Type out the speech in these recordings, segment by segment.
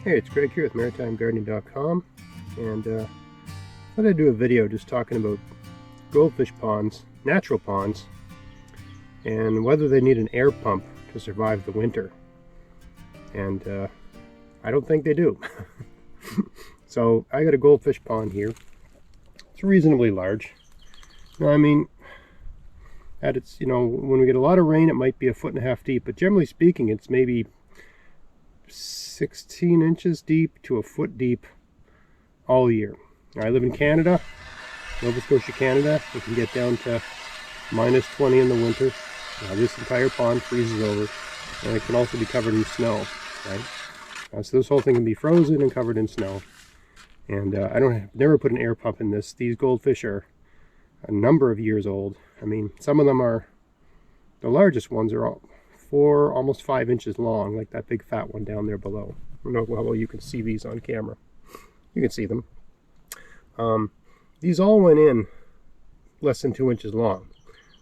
Hey, it's Greg here with MaritimeGardening.com, and I thought I'd do a video just talking about goldfish ponds, natural ponds, and whether they need an air pump to survive the winter. And I don't think they do. So I got a goldfish pond here. It's reasonably large. Now, I mean, at its, when we get a lot of rain, it might be 1.5 feet deep, but generally speaking, it's maybe 16 inches deep to 1 foot deep all year. I live in Canada, Nova Scotia, Canada. It can get down to -20 in the winter. This entire pond freezes over, and it can also be covered in snow, right? So this whole thing can be frozen and covered in snow. And never put an air pump in this. These goldfish are a number of years old. I mean, some of them are, the largest ones are all 4, almost 5 inches long, like that big fat one down there below. I don't know how well you can see these on camera. You can see them. These all went in less than 2 inches long.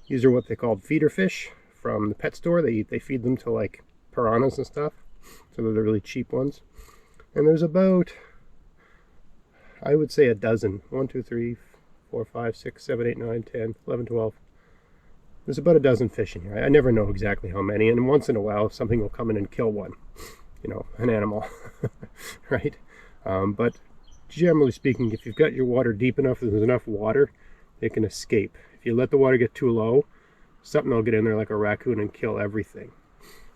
These are what they called feeder fish from the pet store. They feed them to like piranhas and stuff, so they're the really cheap ones. And there's about, I would say, a dozen. 1, 2, 3, 4, 5, 6, 7, 8, 9, 10, 11, 12. There's about a dozen fish in here. I never know exactly how many, and once in a while something will come in and kill one, an animal, right? But generally speaking, if you've got your water deep enough, there's enough water, it can escape. If you let the water get too low, something will get in there like a raccoon and kill everything.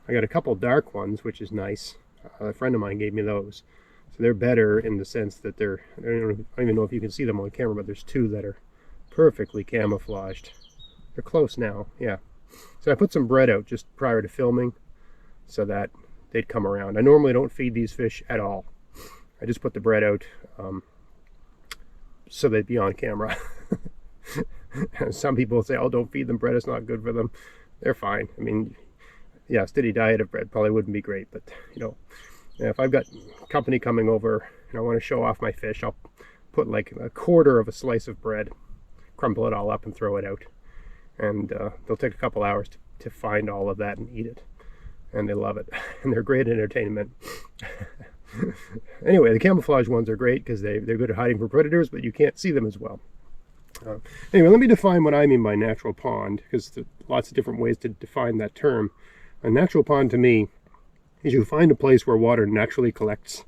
I got a couple dark ones, which is nice. A friend of mine gave me those. So they're better in the sense that I don't even know if you can see them on camera, but there's 2 that are perfectly camouflaged. They're close now, yeah. So I put some bread out just prior to filming so that they'd come around. I normally don't feed these fish at all. I just put the bread out so they'd be on camera. Some people say, oh, don't feed them bread, it's not good for them. They're fine. I mean, yeah, a steady diet of bread probably wouldn't be great, but if I've got company coming over and I want to show off my fish, I'll put like 1/4 of a slice of bread, crumble it all up and throw it out. And they'll take a couple hours to find all of that and eat it, and they love it. And they're great entertainment. Anyway, the camouflage ones are great because they're good at hiding from predators, but you can't see them as well. Anyway, let me define what I mean by natural pond, because there's lots of different ways to define that term. A natural pond to me is you find a place where water naturally collects,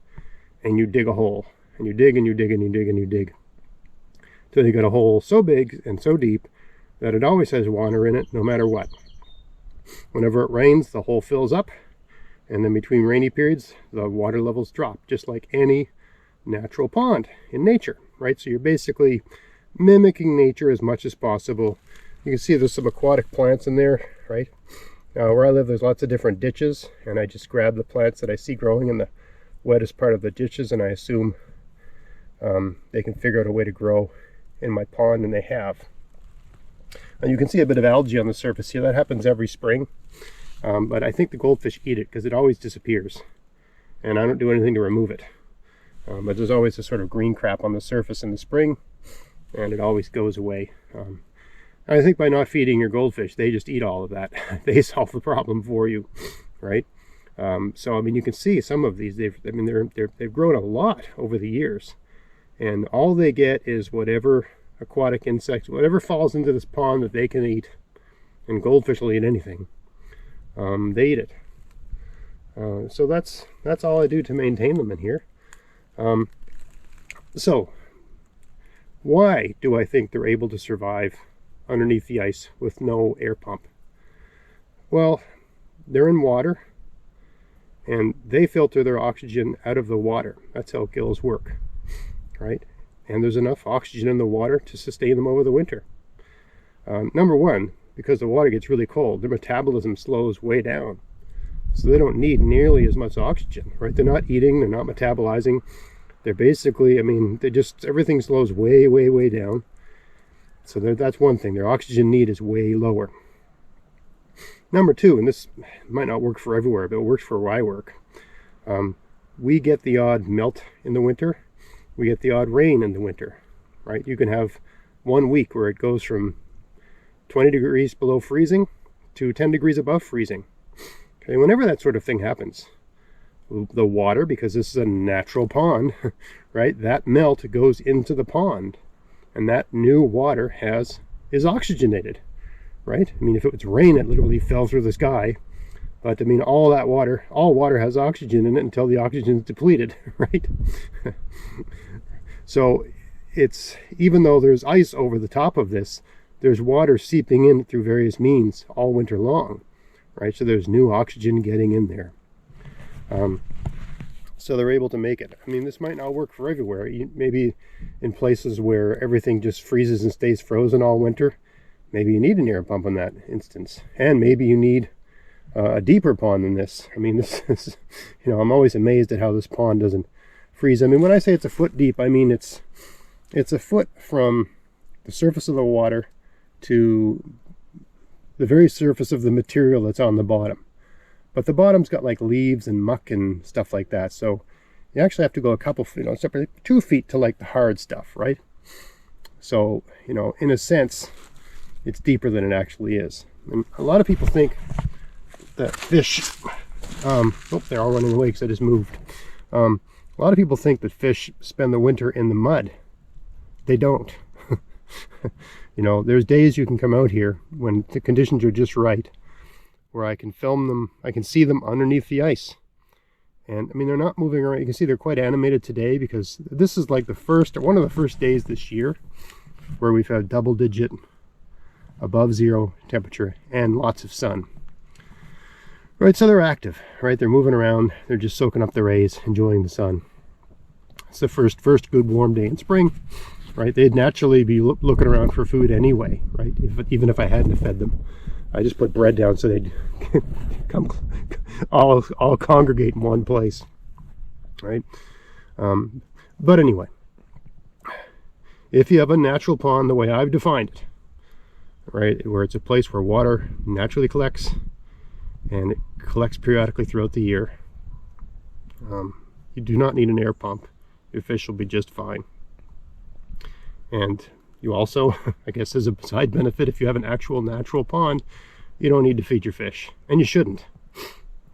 and you dig a hole, and you dig and you dig and you dig and you dig till you got a hole so big and so deep that it always has water in it no matter what. Whenever it rains, the hole fills up, and then between rainy periods the water levels drop, just like any natural pond in nature, right? So you're basically mimicking nature as much as possible. You can see there's some aquatic plants in there, right? Where I live, there's lots of different ditches, and I just grab the plants that I see growing in the wettest part of the ditches, and I assume they can figure out a way to grow in my pond, and they have. And you can see a bit of algae on the surface here. That happens every spring, but I think the goldfish eat it because it always disappears, and I don't do anything to remove it. But there's always a sort of green crap on the surface in the spring, and it always goes away. I think by not feeding your goldfish, they just eat all of that. They solve the problem for you, right? So I mean, you can see some of these. They've grown a lot over the years, and all they get is whatever aquatic insects, whatever falls into this pond that they can eat. And goldfish will eat anything. They eat it. So that's all I do to maintain them in here. So why do I think they're able to survive underneath the ice with no air pump? Well, they're in water, and they filter their oxygen out of the water. That's how gills work, right? And there's enough oxygen in the water to sustain them over the winter. Number one, because the water gets really cold, their metabolism slows way down. So they don't need nearly as much oxygen, right? They're not eating, they're not metabolizing. They're basically, everything slows way, way, way down. So that's one thing. Their oxygen need is way lower. Number two, and this might not work for everywhere, but it works for where I work. We get the odd melt in the winter. We get the odd rain in the winter, right? You can have 1 week where it goes from 20 degrees below freezing to 10 degrees above freezing. Okay, whenever that sort of thing happens, the water, because this is a natural pond, right? That melt goes into the pond, and that new water is oxygenated, right? I mean, if it was rain, it literally fell through the sky. But I mean, all water has oxygen in it until the oxygen is depleted, right? So it's, even though there's ice over the top of this, there's water seeping in through various means all winter long, right? So there's new oxygen getting in there. So they're able to make it. I mean, this might not work for everywhere. Maybe in places where everything just freezes and stays frozen all winter, maybe you need an air pump in that instance. And maybe you need a deeper pond than this. I mean, this is, you know, I'm always amazed at how this pond doesn't freeze. I mean, when I say it's a foot deep, I mean it's a foot from the surface of the water to the very surface of the material that's on the bottom. But the bottom's got like leaves and muck and stuff like that. So you actually have to go a couple feet, 2 feet to like the hard stuff, right? So, you know, in a sense, it's deeper than it actually is. And a lot of people think that fish, they're all running away because I just moved. A lot of people think that fish spend the winter in the mud. They don't. You know, there's days you can come out here when the conditions are just right, where I can film them, I can see them underneath the ice. And I mean, they're not moving around. You can see they're quite animated today, because this is like one of the first days this year where we've had double-digit above zero temperature and lots of sun. Right, so they're active, right? They're moving around, they're just soaking up the rays, enjoying the sun. It's the first good warm day in spring, right? They'd naturally be looking around for food anyway, right? Even if I hadn't fed them. I just put bread down so they'd come all congregate in one place, right? But anyway, if you have a natural pond the way I've defined it, right, where it's a place where water naturally collects, and it collects periodically throughout the year, you do not need an air pump. Your fish will be just fine. And you also, I guess as a side benefit, if you have an actual natural pond, you don't need to feed your fish. And you shouldn't,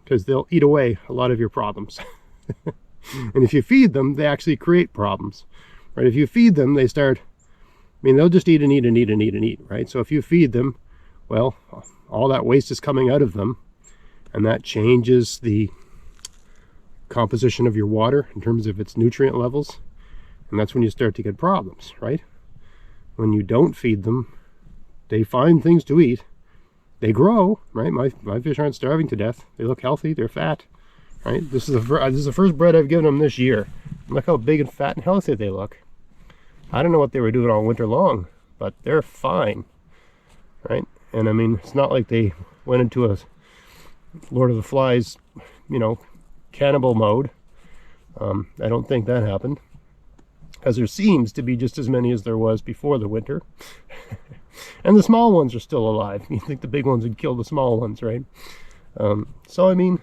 because they'll eat away a lot of your problems. And if you feed them, they actually create problems, right? If you feed them, they start, I mean, they'll just eat and eat and eat and eat and eat, right? So if you feed them, well, all that waste is coming out of them, and that changes the composition of your water in terms of its nutrient levels. And that's when you start to get problems, right? When you don't feed them, they find things to eat. They grow, right? My fish aren't starving to death. They look healthy. They're fat, right? This is the first bred I've given them this year. Look how big and fat and healthy they look. I don't know what they were doing all winter long, but they're fine, right? And I mean, it's not like they went into a Lord of the Flies, you know, cannibal mode. I don't think that happened, because there seems to be just as many as there was before the winter. And the small ones are still alive. You think the big ones would kill the small ones, right? So I mean,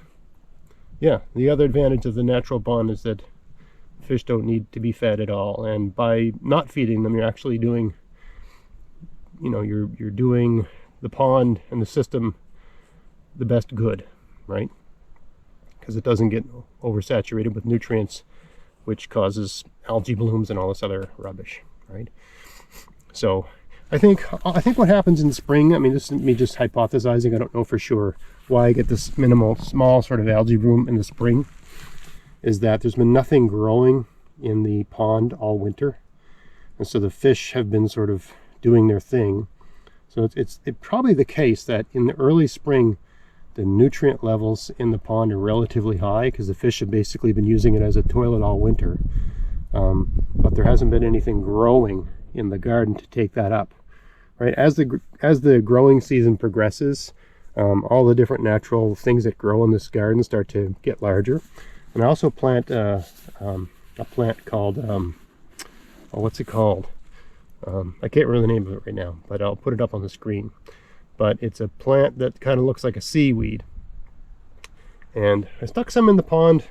yeah, the other advantage of the natural pond is that fish don't need to be fed at all. And by not feeding them, you're actually doing, you know, you're doing the pond and the system the best good, right? Because it doesn't get oversaturated with nutrients, which causes algae blooms and all this other rubbish, right? So I think what happens in the spring, I mean, this is me just hypothesizing, I don't know for sure why I get this minimal, small sort of algae bloom in the spring, is that there's been nothing growing in the pond all winter. And so the fish have been sort of doing their thing. So it's probably the case that in the early spring, the nutrient levels in the pond are relatively high, because the fish have basically been using it as a toilet all winter. But there hasn't been anything growing in the garden to take that up, right? As the growing season progresses, all the different natural things that grow in this garden start to get larger. And I also plant a plant called, what's it called? I can't remember the name of it right now, but I'll put it up on the screen. But it's a plant that kind of looks like a seaweed. And I stuck some in the pond.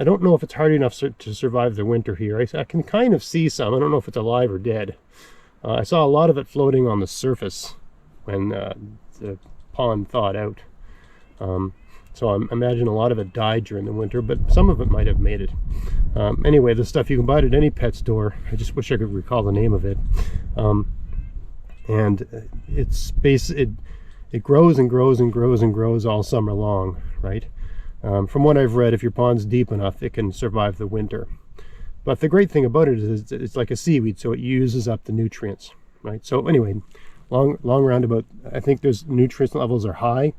I don't know if it's hardy enough to survive the winter here. I can kind of see some. I don't know if it's alive or dead. I saw a lot of it floating on the surface when the pond thawed out. So I imagine a lot of it died during the winter, but some of it might have made it. Anyway, the stuff you can buy it at any pet store. I just wish I could recall the name of it. And it grows and grows and grows and grows all summer long, right? From what I've read, if your pond's deep enough, it can survive the winter. But the great thing about it is it's like a seaweed, so it uses up the nutrients, right? So anyway, long roundabout, I think those nutrient levels are high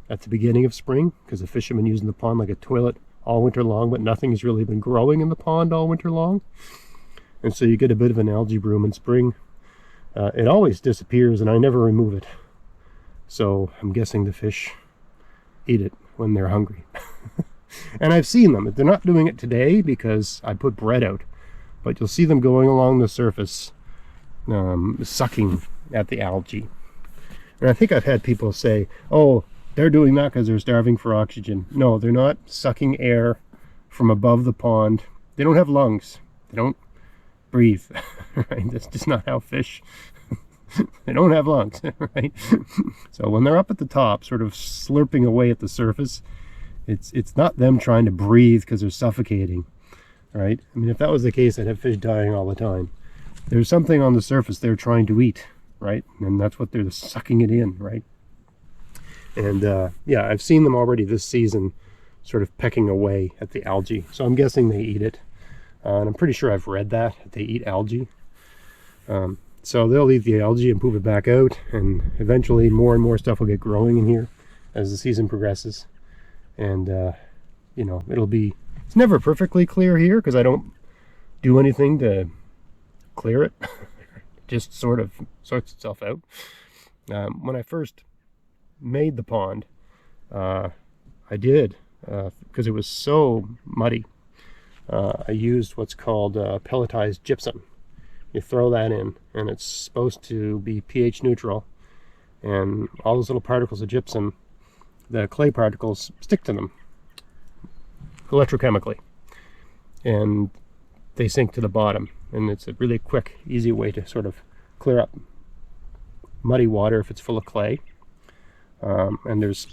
at the beginning of spring because the fish have been using the pond like a toilet all winter long, but nothing has really been growing in the pond all winter long. And so you get a bit of an algae bloom in spring. It always disappears and I never remove it. So I'm guessing the fish eat it when they're hungry. And I've seen them. They're not doing it today because I put bread out, but you'll see them going along the surface, sucking at the algae. And I think I've had people say, oh, they're doing that because they're starving for oxygen. No, they're not sucking air from above the pond. They don't have lungs. They don't breathe. Right? That's just not how fish, they don't have lungs, right? So when they're up at the top, sort of slurping away at the surface, it's not them trying to breathe because they're suffocating, right? I mean, if that was the case, I'd have fish dying all the time. There's something on the surface they're trying to eat, right? And that's what they're sucking it in, right? And yeah, I've seen them already this season sort of pecking away at the algae. So I'm guessing they eat it. And I'm pretty sure I've read that they eat algae. So they'll eat the algae and poop it back out. And eventually more and more stuff will get growing in here as the season progresses. And, you know, it's never perfectly clear here because I don't do anything to clear it. Just sort of sorts itself out. When I first made the pond, I did, because it was so muddy, I used what's called pelletized gypsum. You throw that in and it's supposed to be pH neutral, and all those little particles of gypsum, the clay particles, stick to them electrochemically and they sink to the bottom. And it's a really quick, easy way to sort of clear up muddy water if it's full of clay. And there's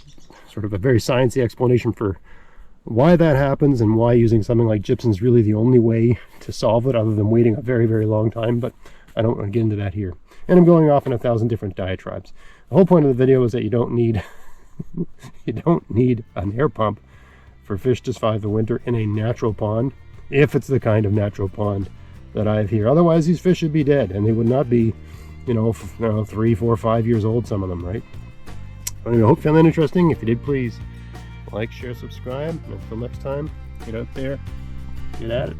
sort of a very sciencey explanation for why that happens and why using something like gypsum is really the only way to solve it, other than waiting a very, very long time. But I don't want to get into that here. And I'm going off in 1,000 different diatribes. The whole point of the video is that you don't need you don't need an air pump for fish to survive the winter in a natural pond, if it's the kind of natural pond that I have here. Otherwise, these fish would be dead, and they would not be, 3, 4, 5 years old, some of them, right? Anyway, I hope you found that interesting. If you did, please like, share, subscribe. And until next time, get out there, get at it,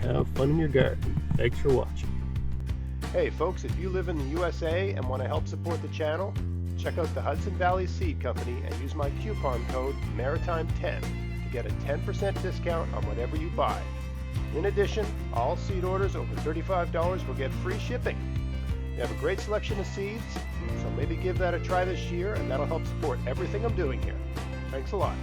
have fun in your garden. Thanks for watching. Hey folks, if you live in the USA and want to help support the channel, check out the Hudson Valley Seed Company and use my coupon code MARITIME10 to get a 10% discount on whatever you buy. In addition, all seed orders over $35 will get free shipping. They have a great selection of seeds, so maybe give that a try this year, and that'll help support everything I'm doing here. Thanks a lot.